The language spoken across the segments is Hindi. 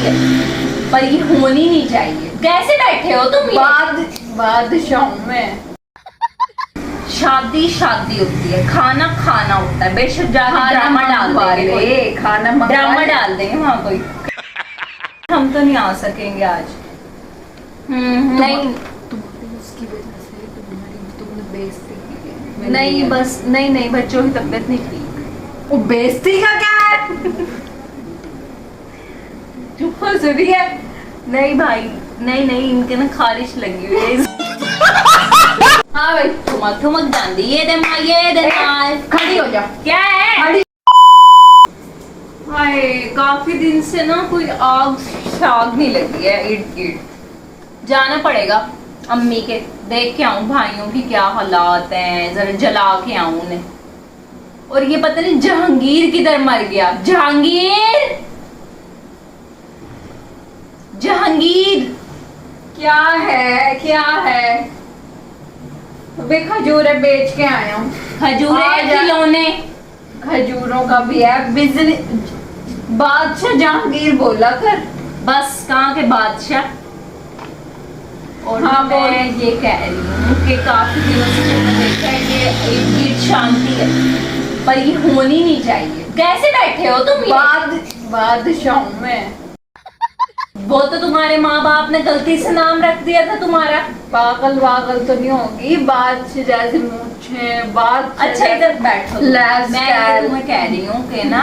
है, पर ये होनी नहीं चाहिए। कैसे बैठे हो तुम? बादशाह में शादी शादी होती है, खाना खाना होता है। बेशक जाके ड्रामा डाल देंगे, खाना ड्रामा डाल देंगे वहाँ कोई। हम तो नहीं आ सकेंगे आज। नहीं उसकी वजह से तुमने बेइज्जती की है। नहीं बस नहीं, बच्चों की तबीयत नहीं ठीक। वो बेइज्जती का क्या है? चुप हो जरूरी है। नहीं भाई नहीं, इनके ना खारिश लगी हुई है। हाँ भाई, ठुमक जान दी। ये दे माँ, ये दे माँ। खड़ी हो जा। क्या है? हाय, काफी दिन से ना कोई आग शाग नहीं लगी है इर्द गिर्द। जाना पड़ेगा अम्मी के, देख के आऊं भाइयों की क्या हालात हैं, जरा जला के आऊं उन्हें। और ये पता नहीं जहांगीर किधर मर गया। जहांगीर क्या है? अबे खजूरें बेच के आया हूँ। खजूरें खिलौने। खजूरों का भी है बिजनेस। बादशाह जहांगीर बोला कर। बस कहाँ के बादशाह। और हाँ, मैं ये कह रही हूँ कि काफी दिनों से मैंने देखा है कि एक गिर शांति है, पर ये होनी नहीं चाहिए। कैसे बैठे हो तुम? बादशाह में वो तो तुम्हारे माँ बाप ने गलती से नाम रख दिया था तुम्हारा। पागल तो नहीं होगी। बादशाह जैसे मूछे बात। अच्छा इधर बैठो। Lifestyle। मैं तुम्हें कह रही हूँ कि ना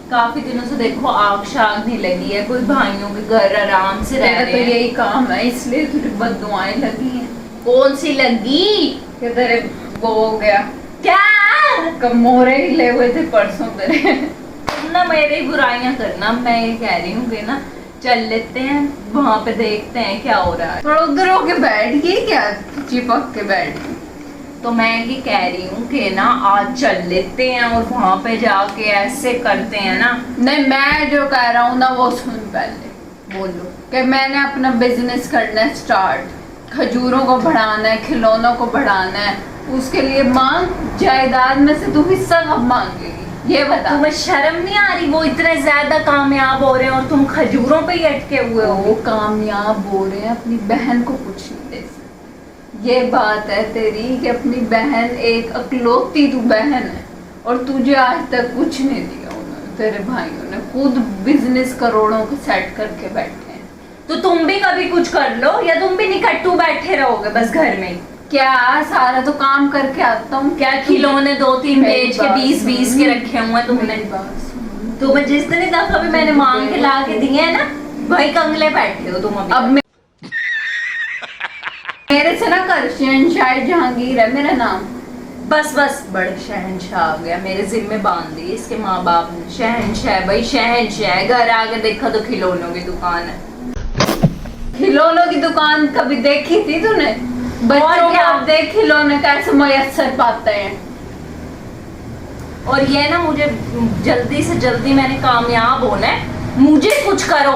काफी दिनों से देखो आग शाग नहीं लगी है, कोई भाइयों के घर आराम से रह तो रहे हैं। यही काम है, इसलिए तुझे बददुआएं लगी हैं। कौन सी लगी? कि तेरे वो हो गया क्या? कमोरे हिले हुए थे परसों तेरे। तुम ना मेरी बुराइयां करना। मैं ये कह रही हूँ कि ना चल लेते हैं वहां पे, देखते हैं क्या हो रहा है। थोड़ा उधर होके बैठ गई क्या? चिपक के बैठ गई। तो मैं ये कह रही हूँ कि ना आज चल लेते हैं और वहां पे जाके ऐसे करते हैं ना। नहीं, मैं जो कह रहा हूँ ना वो सुन पहले। बोलो। कि मैंने अपना बिजनेस करना है स्टार्ट। खजूरों को बढ़ाना है, खिलौनों को बढ़ाना है। उसके लिए मांग, जायदाद में से तू हिस्सा कब मांगेगी ये बता। तुम्हें शर्म नहीं आ रही? वो इतने ज्यादा कामयाब हो रहे हैं और तुम खजूरों पे ही अटके हुए हो। वो कामयाब हो रहे हैं, अपनी बहन को कुछ नहीं दे सकते। ये बात है तेरी कि अपनी बहन एक अकलौती तू बहन है और तुझे आज तक कुछ नहीं दिया उन्होंने। तेरे भाइयों ने खुद बिजनेस करोड़ों को सेट करके बैठे हैं। तो तुम भी कभी कुछ कर लो, या तुम भी निकट्टू बैठे रहोगे बस घर में? क्या सारा तो काम करके आता हूँ। क्या खिलौने 2-3 बेच के 20-20 के रखे हुए हैं तुमने? तुम्हें जितनी दफा भी मैंने मांग के ला के दिए है ना, वही कंगले बैठे हो तुम अभी। अब मेरे से ना कर, शहनशाह जहांगीर है मेरा नाम। बस बड़े शहनशाह आ गया, मेरे जिम्मे बांध दी इसके माँ बाप ने। शहनशाह भाई शहनशाह। घर आके देखा तो खिलौनों की दुकान है। खिलौनों की दुकान कभी देखी थी तूने? बच्चों को आप देख खिलौने कैसे मुयस्सर पाते हैं। और ये ना मुझे जल्दी से जल्दी मैंने कामयाब होना है। मुझे कुछ करो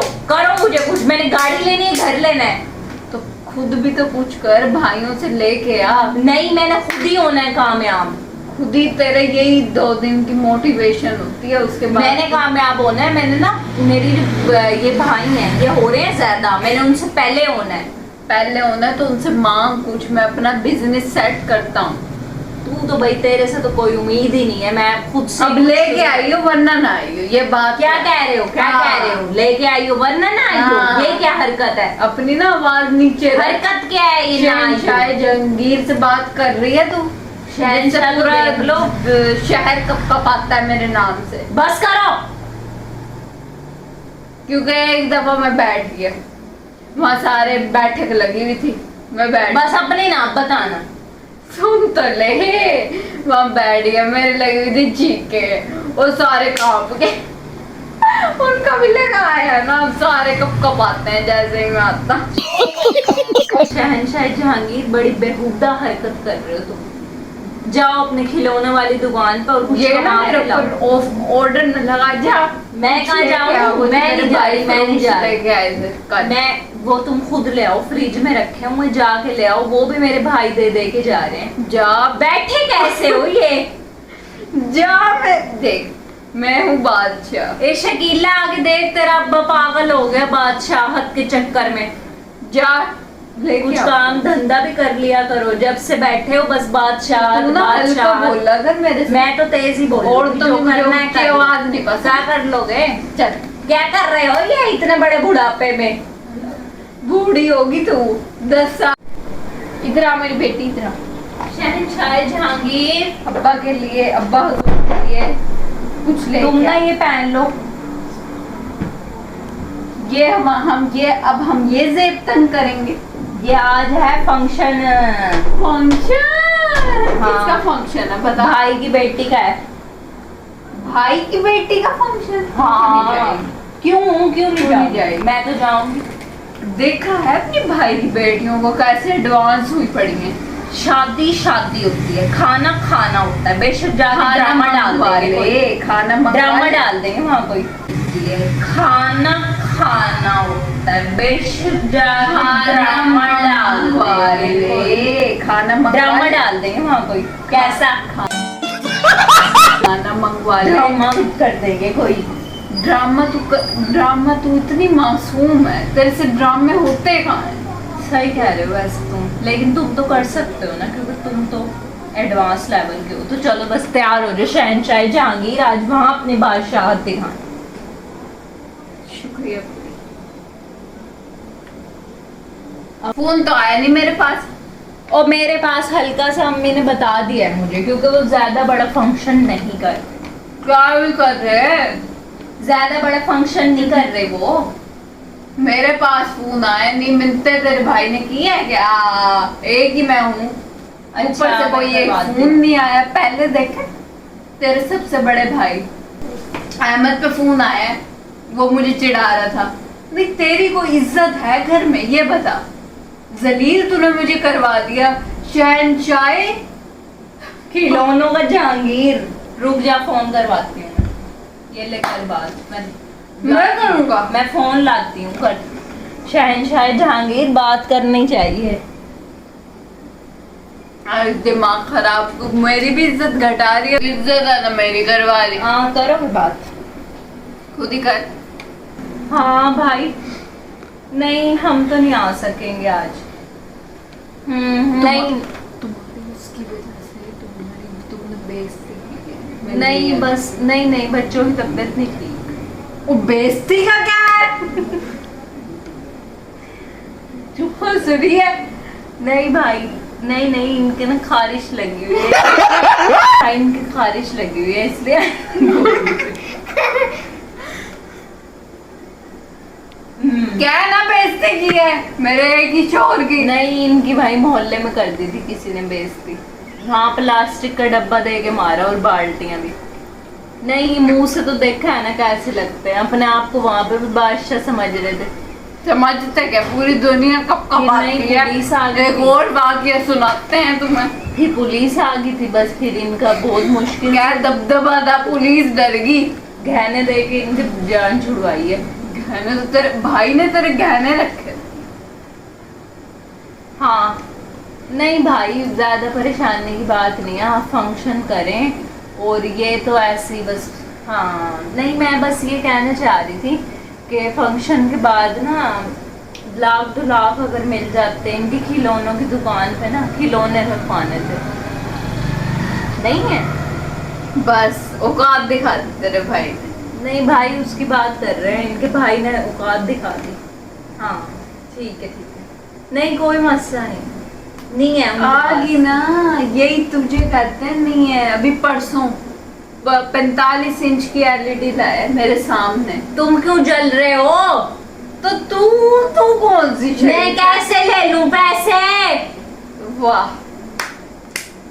मुझे कुछ। मैंने गाड़ी लेनी है, घर लेना है। तो खुद भी तो कुछ कर, भाइयों से लेके आ। नहीं, मैंने खुद ही होना है कामयाब। खुद ही तेरे यही 2 दिन की मोटिवेशन होती है, उसके बाद मैंने कामयाब होना है। मैंने ना मेरी ये भाई हैं, ये हो रहे हैं ज्यादा, मैंने उनसे पहले होना है। पहले होना है तो उनसे मांग कुछ, मैं अपना बिजनेस सेट करता हूँ। तू तो भाई, तेरे से तो कोई उम्मीद ही नहीं है। मैं खुद से अब लेके आई हो वरना ना आई हो, ये बात क्या कह रहे हो? क्या कह रहे हो? लेके आई हो वरना ना आई हो? ये क्या हरकत है? अपनी ना आवाज नीचे रख। हरकत क्या है ये? शहनशाह जहांगीर से बात कर रही है तू। शहनशाह पूरा देख लो, शहर कपाता है मेरे नाम से। बस करो। क्योंकि एक दफा मैं बैठ गया, वहाँ सारे बैठक लगी हुई थी, मैं बैठ। बस अपने नाम बताना। सुन तो ले, वहाँ बैठ गया, मेरे लगी हुई थी चीखे, वो सारे कांप के। उनका भी लगा आया ना, सारे कप आते हैं जैसे ही मैं आता। शहनशाह जहांगीर, बड़ी बेहुदा हरकत कर रहे हो तुम। जाओ अपने खिलौने वाली दुकान पर और कुछ ये ना कमा के मेरे लाओ। ऊपर ऑर्डर न लगा जा। मैं कहाँ जाऊँ? मैं नहीं जा रही, मैं नहीं जा रही। मैं वो तुम खुद ले आओ, फ्रिज में रखे हुए, जाके ले आओ। वो भी मेरे भाई दे के जा रहे हैं। जा। बैठे कैसे हो ये? जा। मैं देख, मैं हूँ बादशाह। ए शकीला आगे देख, तेरा अब्बा पागल हो गया बादशाहत के चक्कर में। जा लेके कुछ आ। काम धंधा भी कर लिया करो, जब से बैठे हो बस बादशाह तू ना हल्का बादशाह। बोला कर मेरे से। मैं तो तेज ही बोल और तो मुझे उसकी आवाज नहीं पसंद। क्या कर लोगे? चल, क्या कर रहे हो ये इतने बड़े बुढ़ापे में? बूढ़ी होगी तू 10 साल। इधर आ मेरी बेटी, इधर आ। शहंशाह जहांगीर, अब्बा के लिए, अब्बा हुजूर के लिए कुछ ले तुम ना ये पहन लो। ये हम ये जेब तंग करेंगे। ये आज है फंक्शन। फंक्शन? हाँ। किसका फंक्शन है बता? भाई की बेटी का है। भाई की बेटी का फंक्शन? हाँ। क्यों क्यों क्यों नहीं नहीं जाएगी? मैं तो जाऊंगी। देखा है अपने भाई की बेटियों को कैसे एडवांस हुई पड़ी हैं। शादी शादी होती है, खाना खाना होता है। बेशक जाके खाना ड्रामा डाल मंगवा देंगे ले, कोई। खाना मंगवा ड्रामा ले। डाल देंगे वहाँ कोई। खाना खाना होता है, बेशक जाके ड्रामा डाल देंगे कोई। खाना मंगवा ड्रामा ले। डाल देंगे वहाँ कोई। कैसा खाना मंगवा ले। ड्रामा कर देंगे कोई। ड्रामा तू इतनी मासूम है, तेरे से ड्रामे होते कहाँ हैं? सही कह रहे हो वैसे तुम, लेकिन तुम तो कर सकते हो ना, क्योंकि तुम तो एडवांस लेवल के हो। तो चलो बस तैयार हो जाओ, शहंशाह जहांगीर आज वहाँ अपनी बादशाहत दिखाएं। शुक्रिया। फोन तो आया नहीं मेरे पास। और मेरे पास हल्का सा अम्मी ने बता दिया है मुझे, क्योंकि वो ज्यादा बड़ा फंक्शन नहीं कर क्या भी कर रहे हैं? ज्यादा बड़ा फंक्शन नहीं कर रहे वो। मेरे पास फोन आया नहीं, मिलते तेरे भाई ने किया है क्या? एक ही मैं हूँ, ऊपर से कोई एक फोन नहीं आया। पहले देखे तेरे सबसे बड़े भाई अहमद पे फोन आया, वो मुझे चिढ़ा रहा था। नहीं तेरी कोई इज्जत है घर में? ये बता। जलील तूने मुझे करवा दिया। शहंशाह खिलौनों का जहांगीर। रुक जा, फोन करवाती हूँ मैं। ये लेकर बात मैं करूँगा। मैं फोन लाती हूँ कर। शहंशाह जहांगीर बात करनी चाहिए। अरे दिमाग खराब, मेरी भी इज्जत घटा रही है। इज्जत है ना मेरी, करवा ली। हाँ करो फिर बात। खुद ही कर। हाँ भाई, नहीं हम तो नहीं आ सकेंगे आज। नहीं तुम्हारी उसकी वजह से तुमने बेइज्जती की है। नहीं बस नहीं बच्चों की तबीयत नहीं ठीक। वो बेइज्जती का क्या है? चुप हंस रही है। नहीं भाई, नहीं इनके ना खारिश लगी हुई है। इनकी खारिश लगी हुई है इसलिए। क्या ना बेइज्जती की है मेरे एक ही शोर की? नहीं इनकी भाई मोहल्ले में कर दी थी किसी ने बेइज्जती। हाँ प्लास्टिक का डब्बा दे के मारा और बाल्टियां भी। नहीं मुंह से तो देखा है ना कैसे लगते हैं। अपने आप को वहां पे भी बादशाह समझ रहे थे। समझते क्या? पूरी दुनिया कब कब नहीं, आती है। पुलिस आ गई एक थी। और वाकया सुनाते हैं तुम्हें। फिर पुलिस आ गई थी, बस फिर इनका बहुत मुश्किल। क्या दबदबा था, पुलिस डर गई। गहने दे के इनकी जान छुड़वाई है। गहने तो तेरे भाई ने तेरे गहने रखे। हाँ नहीं भाई, ज्यादा परेशानी की बात नहीं है। आप फंक्शन करें और ये तो ऐसे ही बस। हाँ नहीं मैं बस ये कहना चाह रही थी कि फंक्शन के बाद ना लाख 2 लाख अगर मिल जाते इनकी खिलौनों की दुकान पे ना, खिलौने रखवाने थे। नहीं है बस औकात दिखा दी तेरे भाई ने। नहीं भाई उसकी बात कर रहे हैं, इनके भाई ने औकात दिखा दी। हाँ ठीक है। नहीं कोई मसला नहीं है उनके पास। आगी ना, यही तुझे कहते हैं नहीं है। अभी परसों 45 इंच की एलईडी लाया मेरे सामने। तुम क्यों जल रहे हो? तो तू कौन सी मैं कैसे ले लूं पैसे? वाह,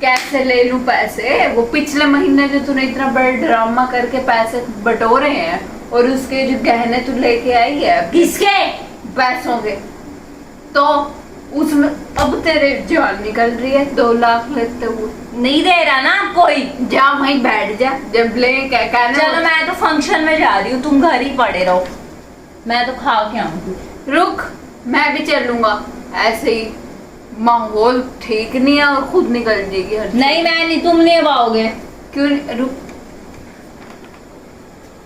कैसे ले लूं पैसे? वो पिछले महीने जो तूने इतना बड़ा ड्रामा करके पैसे बटोरे हैं और उसके जो गहने तू लेके आई है किसके? पैसों के, तो उसमें अब तेरे जान निकल रही है 2 लाख लेते हुए। नहीं दे रहा ना कोई। जा वहीं बैठ जा, जब ले कहना। चलो मैं तो फंक्शन में जा रही हूँ, तुम घर ही पड़े रहो। मैं तो खा के आऊंगी। रुक, मैं भी चलूंगा। ऐसे ही माहौल ठीक नहीं है और खुद निकल जाएगी हर चीज। नहीं मैं नहीं, तुम नहीं आओगे। क्यों नहीं? रुक,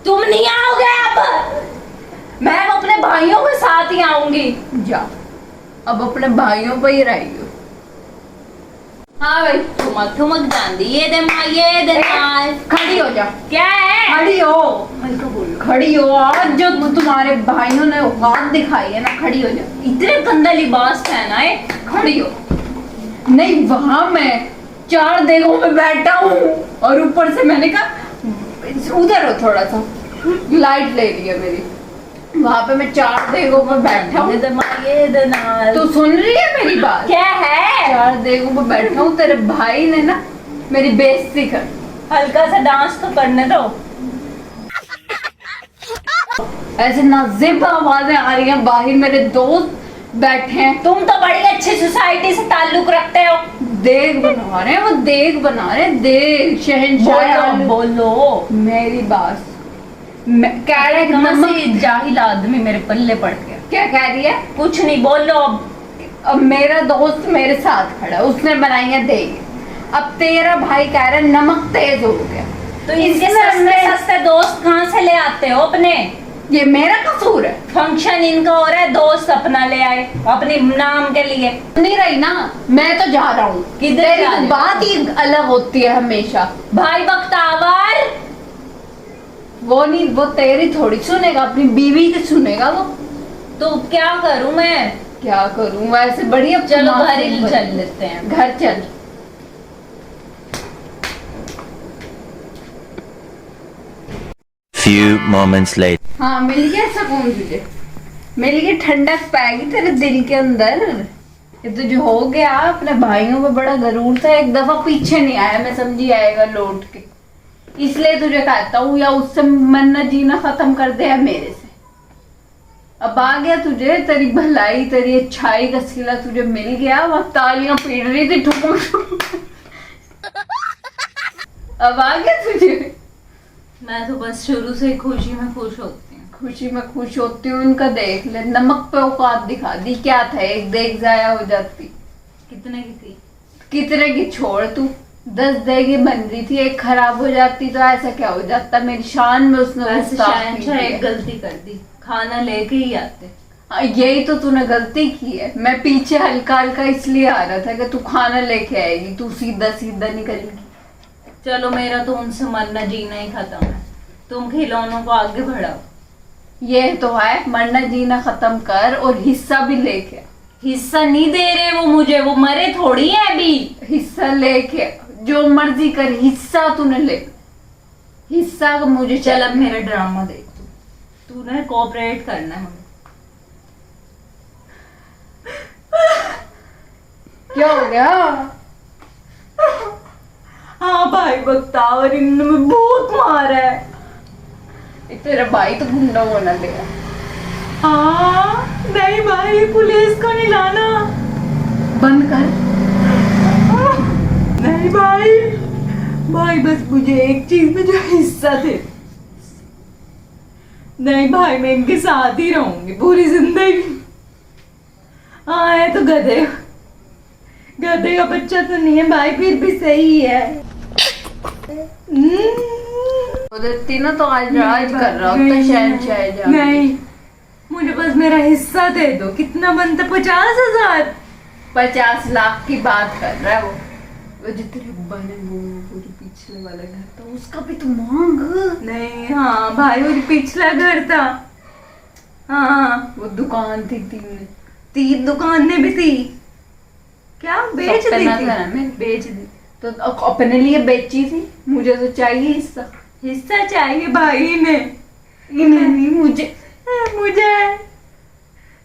तुम नहीं आओगे अब, मैं अब अपने भाइयों के साथ ही आऊंगी। जा, अब अपने भाइयों पे ही रही हो। हाँ भाई, ठुमक ठुमक जांदी ये दे माँ ये दे नाल। खड़ी हो जा। क्या है? खड़ी हो, हल्का बोलो। खड़ी हो। आज जो तुम्हारे भाइयों ने औकात दिखाई है ना, खड़ी हो जा। इतने गंदा लिबास पहना है। खड़ी हो। नहीं, वहां मैं 4 देगों में बैठा हूँ और ऊपर से मैंने कहा उधर हो थोड़ा सा, लाइट ले लिया मेरी। वहां पे मैं 4 देगों में बैठा हूँ। ये दे नाल। तू सुन रही है मेरी बात? क्या है? 4 देगों में बैठा हूँ। तेरे भाई ने ना मेरी बेइज्जती कर। हल्का सा डांस तो करने दो। ऐसे नाज़िब आवाजें आ रही हैं बाहर, मेरे दोस्त बैठे हैं। तुम तो बड़ी अच्छी सोसाइटी से ताल्लुक रखते हो। देग बना रहे हैं, वो देग बना रहे हैं, देग शहंशाह। बोलो मेरी बात कह रहे हैं नमक जाहिल आदमी मेरे पल्ले पड़ गया। क्या कह रही है? कुछ नहीं, बोलो अब। अब मेरा दोस्त मेरे साथ खड़ा है, उसने बनाई है देग। अब तेरा भाई कह रहा है नमक तेज हो गया। तो इसके सस्ते सस्ते दोस्त कहाँ से ले आते हो अपने? ये मेरा कसूर है? फंक्शन इनका हो रहा है, दोस्त अपना ले आए अपने नाम के लिए। नहीं रही ना, मैं तो जा रहा हूँ। किधर तेरी जा तो रहे हो? बात ही अलग होती है हमेशा। भाई बख्तावर, वो नहीं, वो तेरी थोड़ी सुनेगा, अपनी बीवी की सुनेगा वो। तो क्या करूं मैं? क्या करूं? वैसे बढ़िया। चलो घर ही चल लेते हैं। घर चल। Few moments later. हाँ, मिल गया सुकून तुझे, मिल गई ठंडक पाएगी तेरे दिल के अंदर। ये तो जो हो गया, अपने भाइयों पे बड़ा गरूर था, एक दफा पीछे नहीं आया, मैं समझी आएगा लौट के। इसलिए तुझे कहता हूँ, या उससे मरना जीना खत्म कर दे या मेरे से। अब आ गया तुझे, तेरी भलाई तेरी अच्छाई का सिला तुझे मिल गया। वह तालियां पीट रही थी ठुक ठुक। अब आ गया तुझे। मैं तो बस शुरू से ही खुशी में खुश होती हूँ। खुशी में खुश होती हूँ। उनका देख ले, नमक पे औकात दिखा दी। क्या था, एक देख जाया हो जाती। कितने की थी? कितने की छोड़ तू, 10 देगी बन रही थी, एक खराब हो जाती तो ऐसा क्या हो जाता। मेरी शान में उसने वैसे गुस्ताखी शहंशाह की एक है। गलती कर दी, खाना लेके ही आते। हाँ, यही तो तूने गलती की है। मैं पीछे हल्का हल्का इसलिए आ रहा था कि तू खाना लेके आएगी, तू सीधा सीधा निकलेगी। चलो मेरा तो उनसे मरना जीना ही खत्म है, तुम खिलौनों को आगे बढ़ाओ। ये तो है, मरना जीना खत्म कर और हिस्सा भी लेके आ। हिस्सा नहीं दे रहे वो मुझे, वो मरे थोड़ी है अभी। हिस्सा लेके आ, जो मर्जी कर, हिस्सा तूने ले। हिस्सा का मुझे चल अब मेरा ड्रामा देख तूने कोऑपरेट करना है। क्या हो गया? हाँ भाई बख्तावर, इन्होंने मुझे बहुत मारा है। तेरा भाई तो गुंडा होना लेगा। हाँ नहीं भाई, पुलिस को नहीं लाना। बंद कर। नहीं भाई, भाई बस मुझे एक चीज में जो हिस्सा थे। नहीं भाई, मैं इनके साथ ही रहूंगी पूरी जिंदगी। हाँ है तो गधे, गधे का बच्चा तो नहीं है भाई, फिर भी सही है। देती ना तो आज राज कर रहा होता शहंशाह जाके। नहीं, मुझे बस मेरा हिस्सा दे दो। कितना बनता? 50,000? 50 लाख की बात कर रहा है वो जो तेरे अब्बा ने वो जो पिछले वाला घर था उसका भी तो मांग। नहीं, हाँ भाई, वो पिछला घर था। हाँ, वो दुकान थी, 3 दुकानें भी थी। क्या बेच सब पे दी नजर है थी? मेरी। बेच दी। तो अपने लिए बेची थी, मुझे तो चाहिए हिस्सा। हिस्सा चाहिए भाई ने। नहीं, मुझे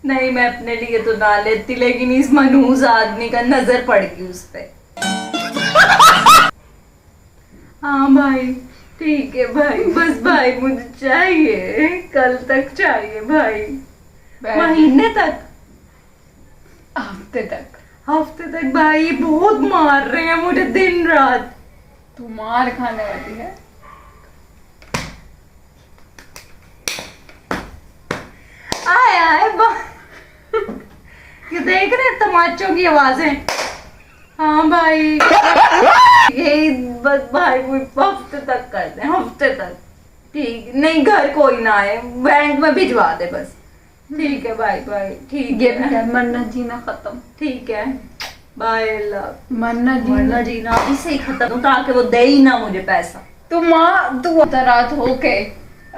नहीं, मैं अपने लिए तो ना लेती, लेकिन इस मनहूस आदमी का नजर पड़ गई उस पे। हाँ भाई, ठीक है भाई, बस भाई मुझे चाहिए, कल तक चाहिए भाई, महीने तक, हफ्ते तक। हफ्ते तक भाई। बहुत मार रहे हैं मुझे दिन रात। तू मार खाने वाली है। आए आए ये देख रहे हैं तमाचों की आवाजें। हाँ भाई, यही बस भाई, वो हफ्ते तक करते हैं, हफ्ते तक। ठीक नहीं, घर कोई ना आए, बैंक में भिजवा दे बस। ठीक है, बाय बाय। ठीक ये है, मरना जीना खत्म। ठीक है, बाय लव। मरना मरना जीना जीना अभी से ही खत्म हो, ताकि वो दे ही ना मुझे पैसा। तू रात होके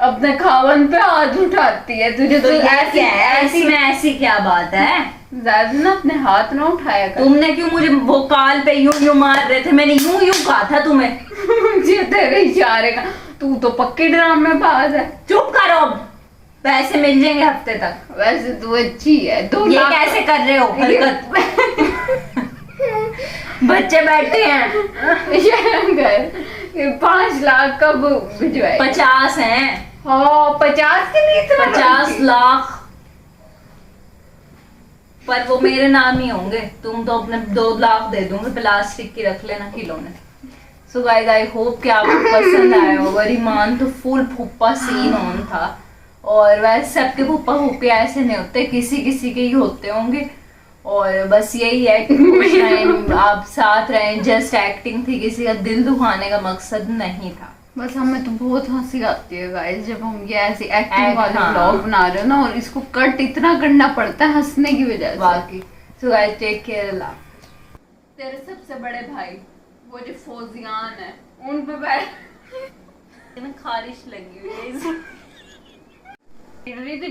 अपने खावन पे हाथ उठाती है, तुझे तो तो ये ऐसी क्या है? ऐसी ऐसी में ऐसी क्या बात है? ज्यादा ना अपने हाथ ना उठाया कर। तुमने क्यों मुझे वो काल पे यूं यूं मार रहे थे, मैंने यूं यूं कहा था तुम्हें। मुझे तेरे इशारे का, तू तो पक्की ड्रामेबाज है। चुप करो, पैसे मिल जाएंगे हफ्ते तक। वैसे तू अच्छी है। 2 ये लाख कैसे कर रहे हो हरकत? बच्चे बैठे हैं। ये 5 लाख कब भिजवाए? 50 हैं। हाँ 50 के लिए इतना 50 लाख, पर वो मेरे नाम ही होंगे। तुम तो अपने 2 लाख दे दूंगे, प्लास्टिक की रख लेना खिलौने। सो गाइस, आई होप कि आपको पसंद आया होगा। रिमान तो फुल फुप्पा सीन ऑन था, और वैसे सबके फुप्पा फुप्पी ऐसे नहीं होते, किसी किसी के ही होते होंगे। और बस यही है कि खुश रहें, आप साथ रहें। जस्ट एक्टिंग थी, किसी का दिल दुखाने का मकसद नहीं था। बस हमें तो बहुत हंसी आती है गाइस जब हम ये ऐसी एक्टिंग वाले हाँ। ब्लॉग बना रहे हो ना, और इसको कट इतना करना पड़ता है हंसने की वजह से। बाकी सो गाइस, टेक केयर, अल्लाह। तेरे सबसे बड़े भाई वो जो फौजियान है, उन पे बैठ खारिश लगी हुई है। रही थी